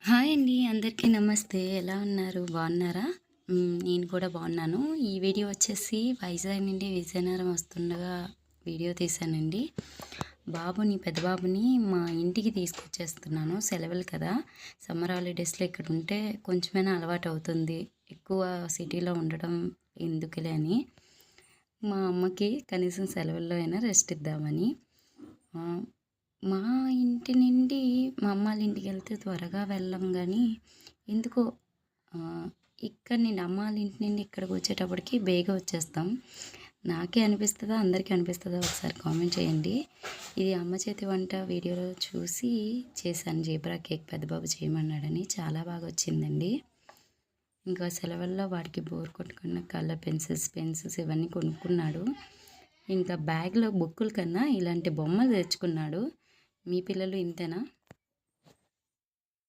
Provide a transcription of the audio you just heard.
Hi అండి. అందరికీ నమస్తే. ఎలా ఉన్నారు? బాగున్నారా? నేను కూడా బాగున్నాను. ఈ వీడియో వచ్చేసి వైజాగ్ నుండి విజయనగరం వస్తుండగా వీడియో తీశానండి. పెద్ద బాబుని మా ఇంటికి తీసుకొచ్చేస్తున్నాను. సెలవులు కదా! సమ్మర్ హాలిడేస్‌లో ఇక్కడ ఉంటే కొంచెమైనా అలవాటు అవుతుంది. ఎక్కువ సిటీలో ఉండడం ఎందుకులే అని మా అమ్మకి కనీసం సెలవుల్లో అయినా రెస్ట్ ఇద్దామని. ఆహ్, మా ఇంటి నుండి మా అమ్మాళ్ళ ఇంటికెళ్తే త్వరగా వెళ్ళం గానీ, ఎందుకో ఆహ్, ఇక్కడ నుండి అమ్మాళ్ళ ఇంటి నుండి ఇక్కడికొచ్చేటప్పటికి బేగ వచ్చేస్తాం. నాకే అనిపిస్తదా? అందరికీ అనిపిస్తదా? ఒకసారి కామెంట్ చేయండి. ఇది అమ్మ చేతి వంట వీడియోలో చూసి చేశాను. జీబ్రా కేక్ పెద్ద బాబు చేయమన్నాడని. చాలా బాగా వచ్చిందండి. ఇంకా సెలవుల్లో వాడికి బోర్ కొట్టకుండా కలర్ పెన్సిల్స్, పెన్సిల్స్ ఇవన్నీ కొనుక్కున్నాడు. ఇంకా బ్యాగ్‌లో బుక్కుల కన్నా ఇలాంటి బొమ్మలు తెచ్చుకున్నాడు. మీ పిల్లలు ఇంతేనా?